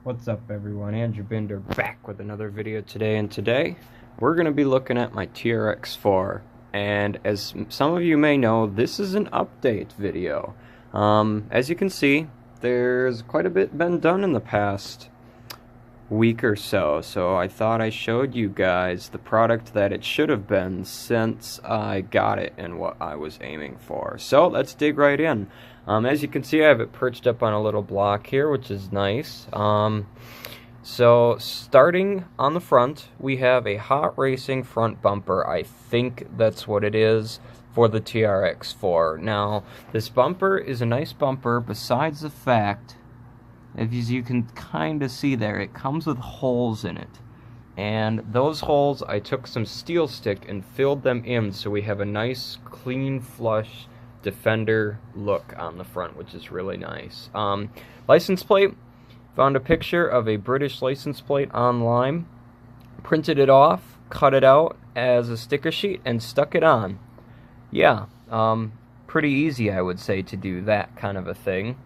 What's up everyone, Andrew Binder back with another video today, and today we're going to be looking at my TRX4, and as some of you may know, this is an update video. As you can see, there's quite a bit been done in the past week or so, so I thought I showed you guys the product that it should have been since I got it and what I was aiming for. So let's dig right in. As you can see, I have it perched up on a little block here, which is nice. So starting on the front, we have a hot racing front bumper. I think that's what it is for the TRX4. Now, this bumper is a nice bumper, besides the fact, as you can kind of see there, it comes with holes in it. And those holes, I took some steel stick and filled them in, so we have a nice, clean, flush Defender look on the front, which is really nice. License plate, found a picture of a British license plate online, printed it off, cut it out as a sticker sheet, and stuck it on. Yeah, pretty easy, I would say, to do that kind of a thing.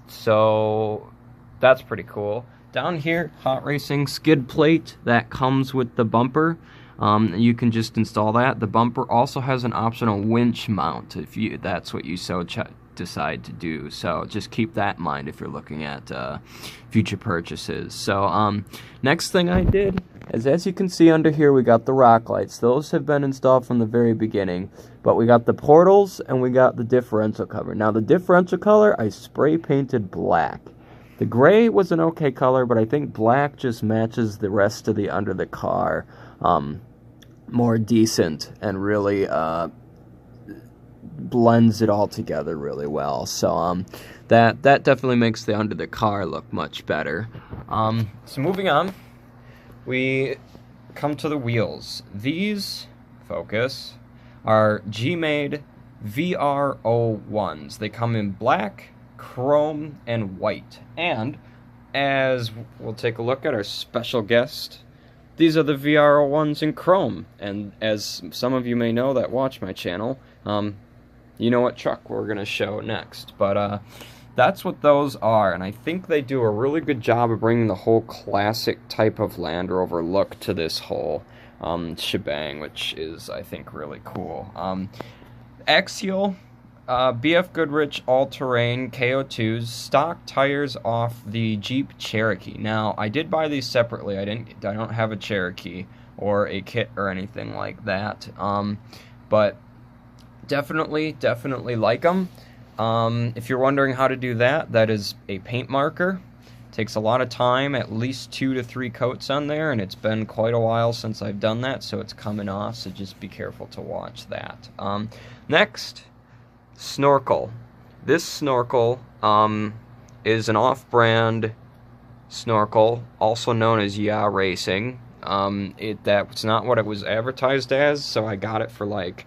So that's pretty cool. Down here, hot racing skid plate that comes with the bumper. You can just install that. The bumper also has an optional winch mount if that's what you decide to do. So just keep that in mind if you're looking at future purchases. So next thing I did is, as you can see under here, we got the rock lights. Those have been installed from the very beginning. But we got the portals and we got the differential cover. Now the differential color, I spray painted black. The gray was an okay color, but I think black just matches the rest of the under the car more decent and really blends it all together really well. So that definitely makes the under the car look much better. So moving on, we come to the wheels. These, focus, are gmade VR01s. They come in black, chrome, and white. And as we'll take a look at our special guest, these are the VR01s in chrome. And as some of you may know that watch my channel, you know what truck we're going to show next. But that's what those are, and I think they do a really good job of bringing the whole classic type of Land Rover look to this whole shebang, which is, I think, really cool. Axial, BF Goodrich all-terrain KO2s, stock tires off the Jeep Cherokee. Now, I did buy these separately. I don't have a Cherokee or a kit or anything like that. But definitely like them. If you're wondering how to do that, that is a paint marker. Takes a lot of time, at least 2 to 3 coats on there, and it's been quite a while since I've done that, so it's coming off, so just be careful to watch that. Next, snorkel. This snorkel is an off-brand snorkel, also known as Yeah Racing. That's not what it was advertised as, so I got it for like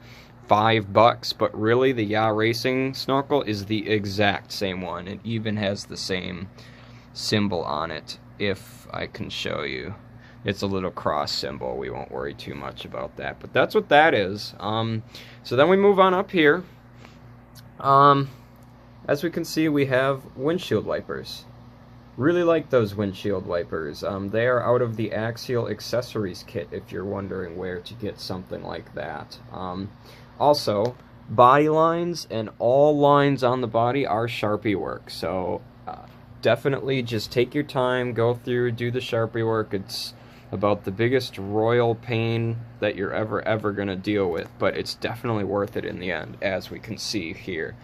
$5, but really the Yeah Racing snorkel is the exact same one. It even has the same symbol on it, if I can show you. It's a little cross symbol. We won't worry too much about that, but that's what that is. So then we move on up here. As we can see, we have windshield wipers. Really like those windshield wipers. They are out of the Axial accessories kit, if you're wondering where to get something like that. Also, body lines and all lines on the body are Sharpie work, so definitely just take your time, go through, do the Sharpie work. It's about the biggest royal pain that you're ever going to deal with, but it's definitely worth it in the end, as we can see here.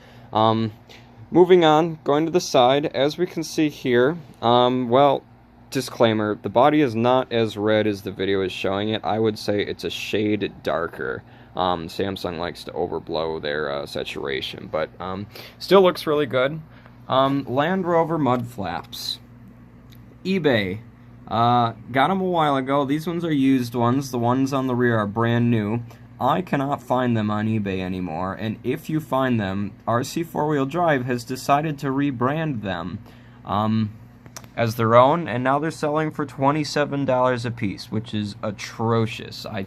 Moving on, going to the side, as we can see here, well, disclaimer, the body is not as red as the video is showing it. I would say it's a shade darker. Samsung likes to overblow their saturation, but still looks really good. Land Rover mudflaps. eBay. Got them a while ago. These ones are used ones. The ones on the rear are brand new. I cannot find them on eBay anymore, and if you find them, RC 4-Wheel Drive has decided to rebrand them as their own, and now they're selling for $27 a piece, which is atrocious. I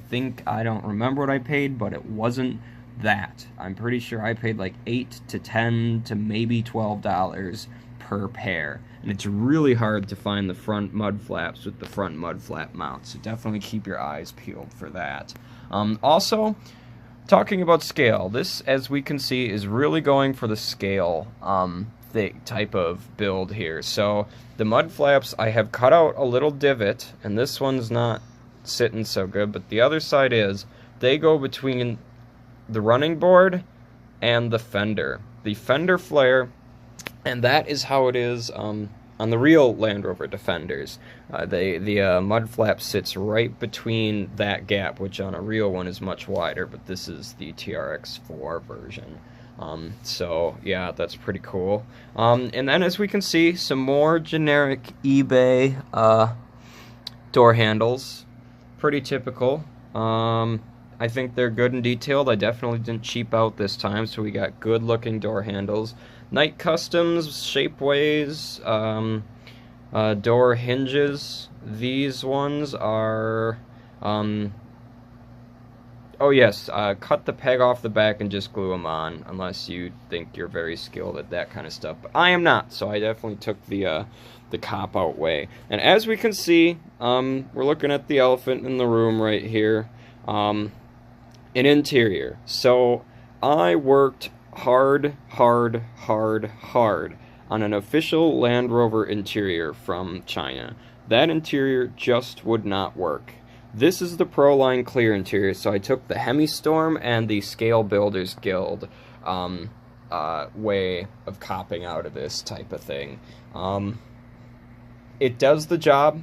don't remember what I paid, but it wasn't that. I'm pretty sure I paid like $8 to $10 to maybe $12 per pair. And it's really hard to find the front mud flaps with the front mud flap mount, so definitely keep your eyes peeled for that. Also, talking about scale, this, as we can see, is really going for the scale type of build here. So the mud flaps, I have cut out a little divot, and this one's not sitting so good, but the other side is. They go between the running board and the fender flare, and that is how it is on the real Land Rover Defenders. The mud flap sits right between that gap, which on a real one is much wider, but this is the TRX4 version. So yeah, that's pretty cool. And then, as we can see, some more generic eBay door handles. Pretty typical. I think they're good and detailed. I definitely didn't cheap out this time, so we got good looking door handles. Night Customs, shapeways, door hinges. These ones are, oh yes, cut the peg off the back and just glue them on, unless you think you're very skilled at that kind of stuff. But I am not, so I definitely took the cop-out way. And as we can see, we're looking at the elephant in the room right here. An interior. So I worked hard on an official Land Rover interior from China. That interior just would not work. This is the Proline Clear interior, so I took the Hemi-Storm and the Scale Builders Guild way of copping out of this type of thing. It does the job.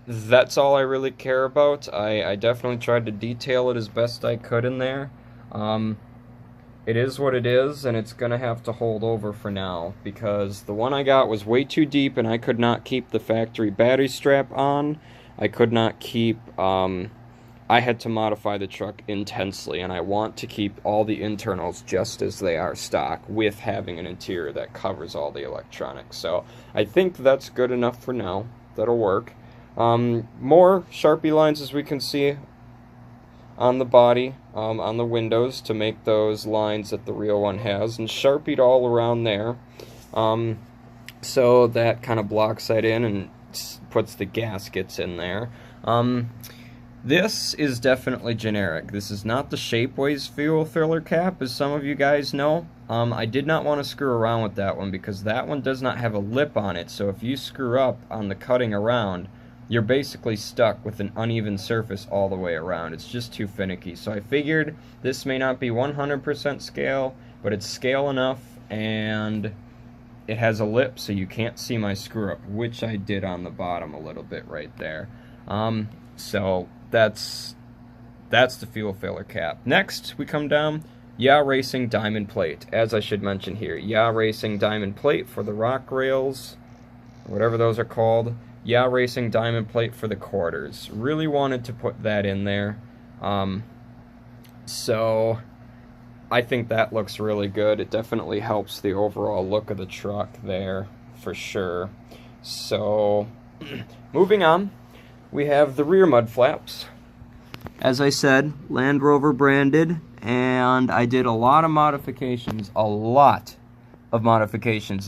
That's all I really care about. I definitely tried to detail it as best I could in there. It is what it is, and it's gonna have to hold over for now, because the one I got was way too deep and I could not keep the factory battery strap on. I could not keep, I had to modify the truck intensely, and I want to keep all the internals just as they are stock, with having an interior that covers all the electronics. So I think that's good enough for now. That'll work. More Sharpie lines, as we can see on the body, on the windows, to make those lines that the real one has, and Sharpied all around there, so that kind of blocks that in and puts the gaskets in there. This is definitely generic. This is not the Shapeways fuel filler cap, as some of you guys know. I did not want to screw around with that one, because that one does not have a lip on it, so if you screw up on the cutting around, you're basically stuck with an uneven surface all the way around. It's just too finicky. So I figured this may not be 100% scale, but it's scale enough, and it has a lip so you can't see my screw up, which I did on the bottom a little bit right there. So that's the fuel filler cap. Next, we come down, Yeah Racing diamond plate. As I should mention here, Yeah Racing diamond plate for the rock rails, whatever those are called. Yeah Racing diamond plate for the quarters. Really wanted to put that in there. So I think that looks really good. It definitely helps the overall look of the truck there, for sure. So moving on, we have the rear mud flaps. As I said, Land Rover branded, and I did a lot of modifications,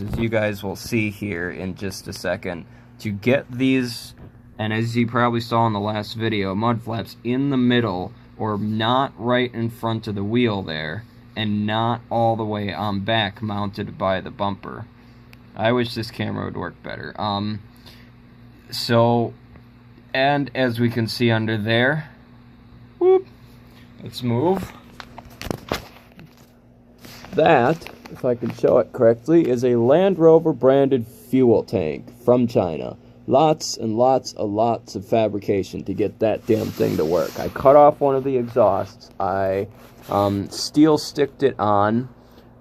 as you guys will see here in just a second, to get these, and as you probably saw in the last video, mud flaps in the middle, or not right in front of the wheel there, and not all the way on back mounted by the bumper. I wish this camera would work better. So, and as we can see under there, whoop, let's move. That, if I can show it correctly, is a Land Rover branded fuel tank from China. Lots and lots of fabrication to get that damn thing to work. I cut off one of the exhausts. I steel sticked it on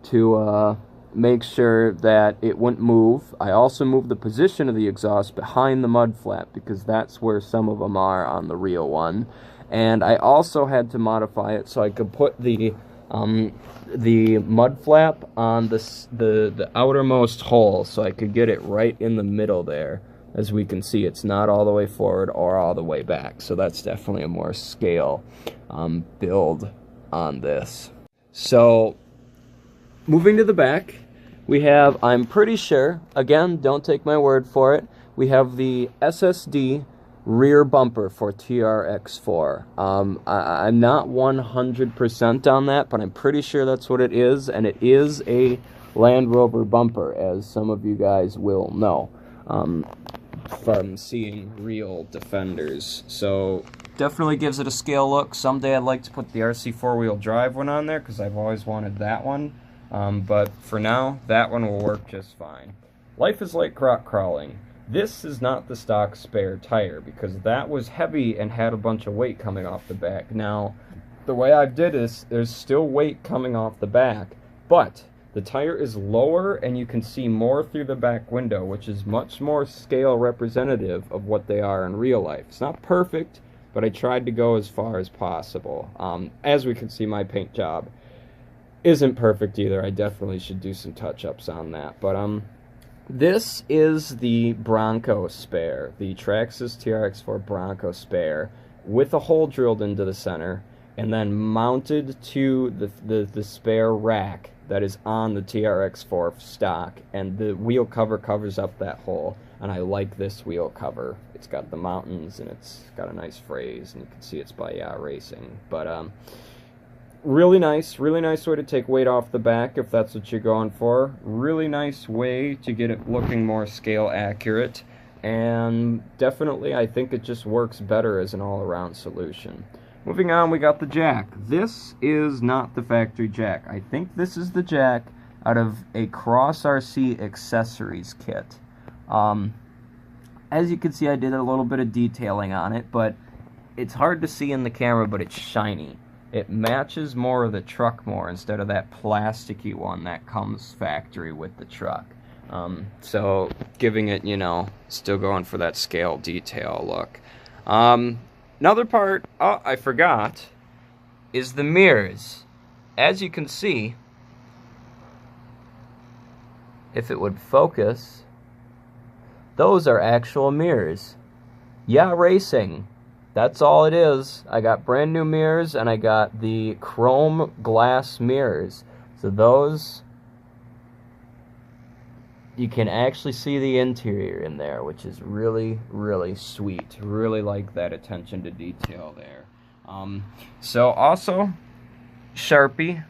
to make sure that it wouldn't move. I also moved the position of the exhaust behind the mud flap, because that's where some of them are on the real one. And I also had to modify it so I could put the mud flap on the outermost hole, so I could get it right in the middle there. As we can see, it's not all the way forward or all the way back, so that's definitely a more scale build on this. So moving to the back, we have, I'm pretty sure, again, don't take my word for it, we have the SSD rear bumper for TRX4. I'm not 100% on that, but I'm pretty sure that's what it is, and it is a Land Rover bumper, as some of you guys will know from seeing real Defenders. So definitely gives it a scale look. Someday I'd like to put the RC four-wheel drive one on there because I've always wanted that one. But for now, that one will work just fine. Life is like rock crawling. This is not the stock spare tire because that was heavy and had a bunch of weight coming off the back. Now, the way I did this, there's still weight coming off the back, but the tire is lower and you can see more through the back window, which is much more scale representative of what they are in real life. It's not perfect, but I tried to go as far as possible. As we can see, my paint job isn't perfect either. I definitely should do some touch-ups on that. But this is the Bronco spare, the Traxxas TRX4 Bronco spare, with a hole drilled into the center, and then mounted to the spare rack that is on the TRX4 stock, and the wheel cover covers up that hole. And I like this wheel cover. It's got the mountains and it's got a nice phrase, and you can see it's by Racing. But really nice way to take weight off the back if that's what you're going for. Really nice way to get it looking more scale accurate, and definitely I think it just works better as an all-around solution. Moving on, we got the jack. This is not the factory jack. I think this is the jack out of a Cross RC accessories kit. As you can see, I did a little bit of detailing on it, but it's hard to see in the camera, but it's shiny. It matches more of the truck more instead of that plasticky one that comes factory with the truck. So giving it, you know, still going for that scale detail look. Another part, oh, I forgot, is the mirrors. As you can see, if it would focus, those are actual mirrors. Yeah, Racing. That's all it is. I got brand new mirrors, and I got the chrome glass mirrors. So those, you can actually see the interior in there, which is really, really sweet. Really like that attention to detail there. So also, Sharpieing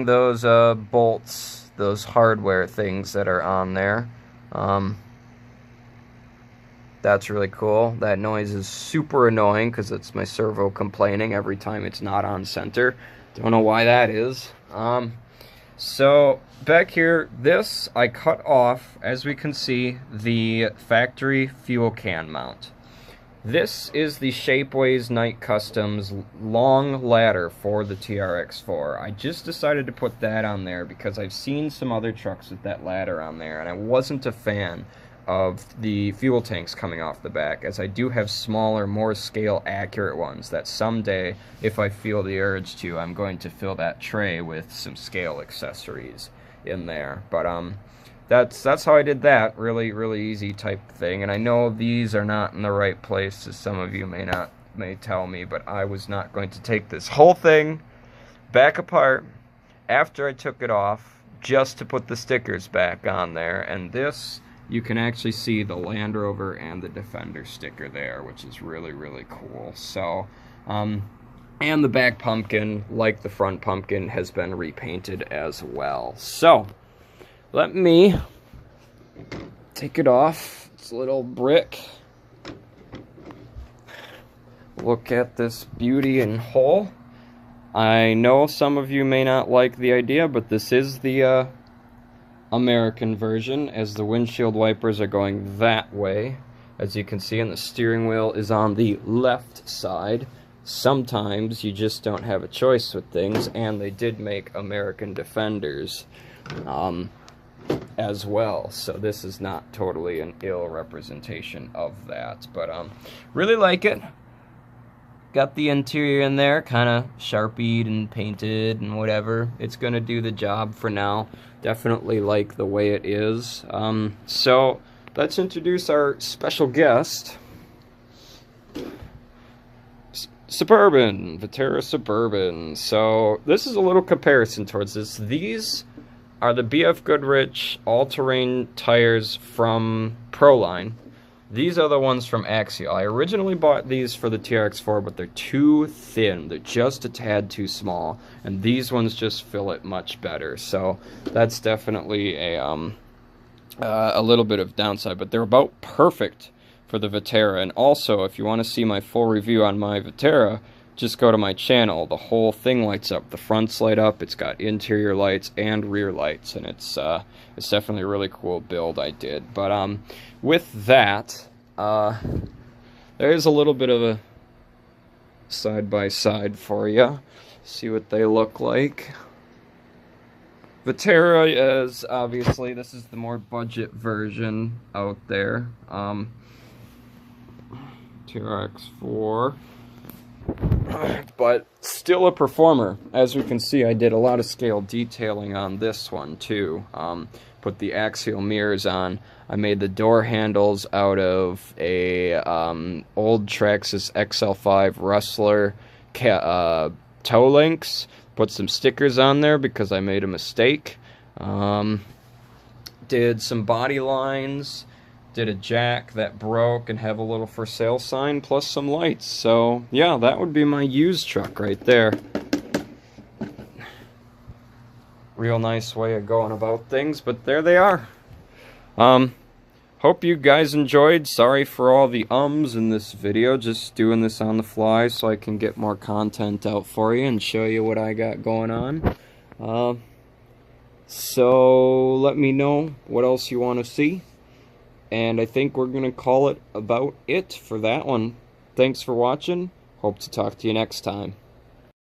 those bolts, those hardware things that are on there. That's really cool. That noise is super annoying because it's my servo complaining every time it's not on center. Don't know why that is. So back here, this I cut off, as we can see, the factory fuel can mount. This is the Shapeways Night Customs long ladder for the TRX4. I just decided to put that on there because I've seen some other trucks with that ladder on there, and I wasn't a fan of the fuel tanks coming off the back, as I do have smaller, more scale accurate ones that someday, if I feel the urge to, I'm going to fill that tray with some scale accessories in there. But that's how I did that. Really easy type thing. And I know these are not in the right place, as some of you may tell me, but I was not going to take this whole thing back apart after I took it off just to put the stickers back on there. And this, you can actually see the Land Rover and the Defender sticker there, which is really cool. So, and the back pumpkin, like the front pumpkin, has been repainted as well. So, let me take it off. It's a little brick. Look at this beauty and hole. I know some of you may not like the idea, but this is the American version, as the windshield wipers are going that way, as you can see, and the steering wheel is on the left side. Sometimes you just don't have a choice with things, and they did make American Defenders as well, so this is not totally an ill representation of that. But really like it. Got the interior in there, kind of sharpied and painted and whatever. It's gonna do the job for now. Definitely like the way it is. So let's introduce our special guest, Suburban, Vaterra Suburban. So this is a little comparison towards this. These are the BF Goodrich all-terrain tires from Proline. These are the ones from Axial. I originally bought these for the TRX4, but they're too thin. They're just a tad too small, and these ones just fill it much better. So that's definitely a little bit of downside, but they're about perfect for the Vaterra. And also, if you want to see my full review on my Vaterra, just go to my channel. The whole thing lights up. The fronts light up. It's got interior lights and rear lights, and it's definitely a really cool build I did. But with that, there's a little bit of a side-by-side for you. See what they look like. Vaterra is, obviously, this is the more budget version out there. TRX4. But still a performer. As we can see, I did a lot of scale detailing on this one too. Put the axial mirrors on. I made the door handles out of a old Traxxas XL5 Rustler toe links. Put some stickers on there because I made a mistake. Did some body lines. Did a jack that broke and have a little for sale sign plus some lights. So yeah, that would be my used truck right there. Real nice way of going about things, but there they are. Hope you guys enjoyed. Sorry for all the ums in this video. Just doing this on the fly so I can get more content out for you and show you what I got going on. So let me know what else you want to see. And I think we're going to call it about it for that one. Thanks for watching. Hope to talk to you next time.